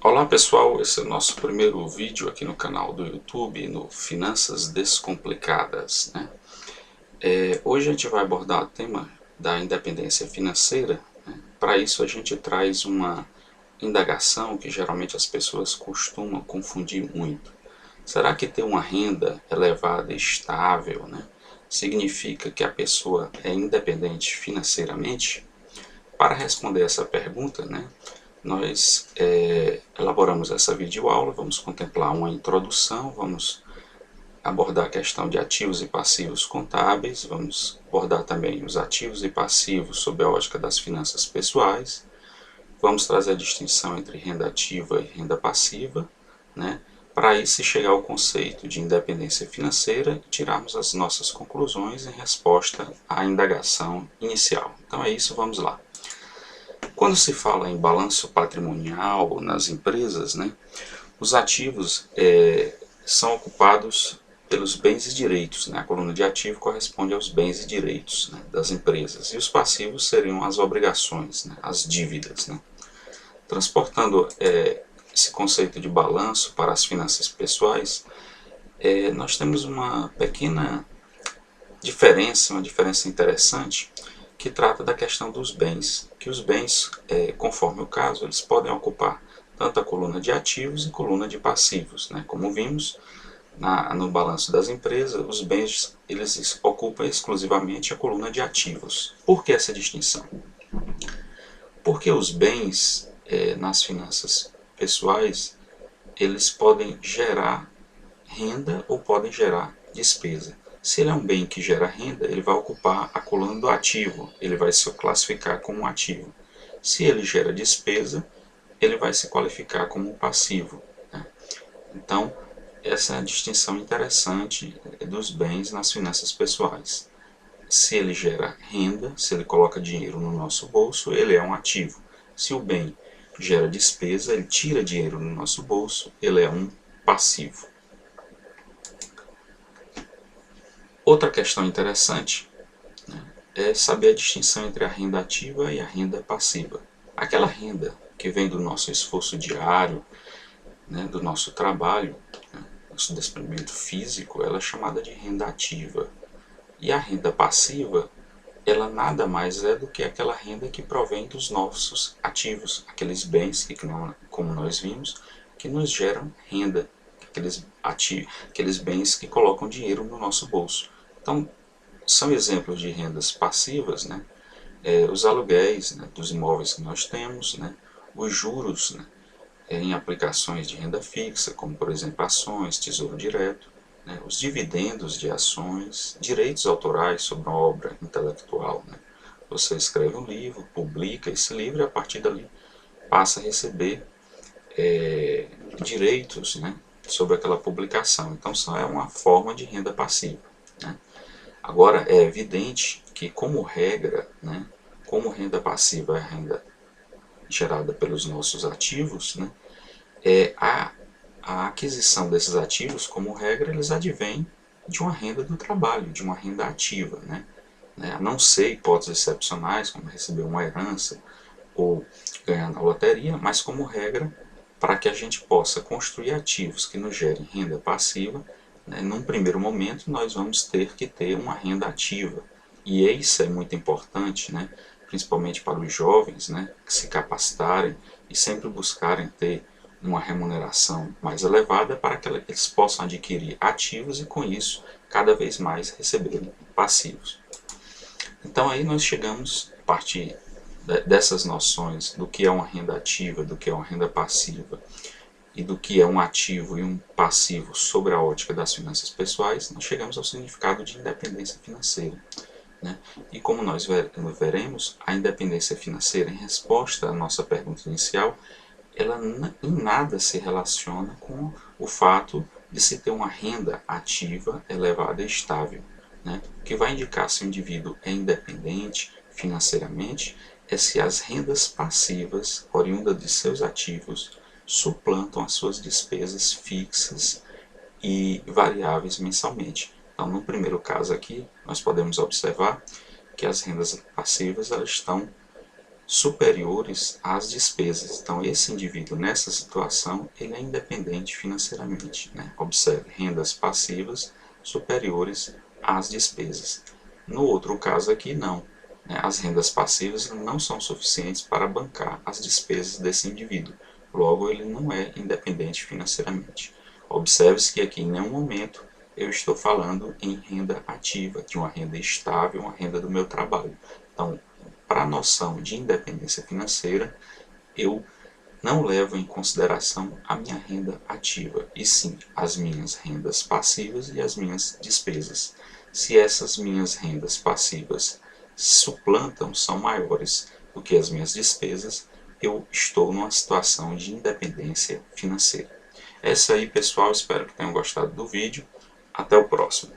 Olá pessoal, esse é o nosso primeiro vídeo aqui no canal do YouTube, no Finanças Descomplicadas, né? Hoje a gente vai abordar o tema da independência financeira, né? Para isso a gente traz uma indagação que geralmente as pessoas costumam confundir muito. Será que ter uma renda elevada e estável, né, significa que a pessoa é independente financeiramente? Para responder essa pergunta, né, nós elaboramos essa videoaula, vamos contemplar uma introdução, vamos abordar a questão de ativos e passivos contábeis, vamos abordar também os ativos e passivos sob a ótica das finanças pessoais, vamos trazer a distinção entre renda ativa e renda passiva, né, para aí se chegar ao conceito de independência financeira e tirarmos as nossas conclusões em resposta à indagação inicial. Então é isso, vamos lá. Quando se fala em balanço patrimonial nas empresas, né, os ativos são ocupados pelos bens e direitos, né? A coluna de ativo corresponde aos bens e direitos, né, das empresas, e os passivos seriam as obrigações, né, as dívidas, né? Transportando esse conceito de balanço para as finanças pessoais, nós temos uma pequena diferença, uma diferença interessante, que trata da questão dos bens, que os bens, conforme o caso, eles podem ocupar tanto a coluna de ativos e coluna de passivos, né? Como vimos no balanço das empresas, os bens eles ocupam exclusivamente a coluna de ativos. Por que essa distinção? Porque os bens nas finanças pessoais, eles podem gerar renda ou podem gerar despesa. Se ele é um bem que gera renda, ele vai ocupar a coluna do ativo, ele vai se classificar como um ativo. Se ele gera despesa, ele vai se qualificar como um passivo, né? Então, essa é a distinção interessante dos bens nas finanças pessoais. Se ele gera renda, se ele coloca dinheiro no nosso bolso, ele é um ativo. Se o bem gera despesa, ele tira dinheiro no nosso bolso, ele é um passivo. Outra questão interessante, né, é saber a distinção entre a renda ativa e a renda passiva. Aquela renda que vem do nosso esforço diário, né, do nosso trabalho, né, nosso desprendimento físico, ela é chamada de renda ativa. E a renda passiva, ela nada mais é do que aquela renda que provém dos nossos ativos, aqueles bens que, como nós vimos, que nos geram renda, aqueles bens que colocam dinheiro no nosso bolso. Então, são exemplos de rendas passivas, né? Os aluguéis, né, dos imóveis que nós temos, né? Os juros, né, em aplicações de renda fixa, como por exemplo ações, tesouro direto, né, os dividendos de ações, direitos autorais sobre uma obra intelectual, né? Você escreve um livro, publica esse livro e a partir dali passa a receber direitos, né, sobre aquela publicação. Então, isso é uma forma de renda passiva, né? Agora, é evidente que, como regra, né, como renda passiva é a renda gerada pelos nossos ativos, né, a aquisição desses ativos, como regra, eles advêm de uma renda do trabalho, de uma renda ativa, né? A não ser hipóteses excepcionais, como receber uma herança ou ganhar na loteria, mas como regra, para que a gente possa construir ativos que nos gerem renda passiva, né, num primeiro momento nós vamos ter que ter uma renda ativa. E isso é muito importante, né, principalmente para os jovens, né, que se capacitarem e sempre buscarem ter uma remuneração mais elevada para que eles possam adquirir ativos e com isso cada vez mais receberem passivos. Então aí nós chegamos a partir dessas noções do que é uma renda ativa, do que é uma renda passiva e do que é um ativo e um passivo sobre a ótica das finanças pessoais, nós chegamos ao significado de independência financeira, né? E como nós veremos, a independência financeira, em resposta à nossa pergunta inicial, ela em nada se relaciona com o fato de se ter uma renda ativa elevada e estável, né? O que vai indicar se o indivíduo é independente financeiramente é se as rendas passivas oriundas de seus ativos suplantam as suas despesas fixas e variáveis mensalmente. Então, no primeiro caso aqui, nós podemos observar que as rendas passivas elas estão superiores às despesas. Então, esse indivíduo, nessa situação, ele é independente financeiramente, né? Observe, rendas passivas superiores às despesas. No outro caso aqui, não. Né? As rendas passivas não são suficientes para bancar as despesas desse indivíduo. Logo, ele não é independente financeiramente. Observe-se que aqui em nenhum momento eu estou falando em renda ativa, de uma renda estável, uma renda do meu trabalho. Então, para a noção de independência financeira, eu não levo em consideração a minha renda ativa, e sim as minhas rendas passivas e as minhas despesas. Se essas minhas rendas passivas suplantam, são maiores do que as minhas despesas, eu estou numa situação de independência financeira. É isso aí, pessoal, espero que tenham gostado do vídeo. Até o próximo.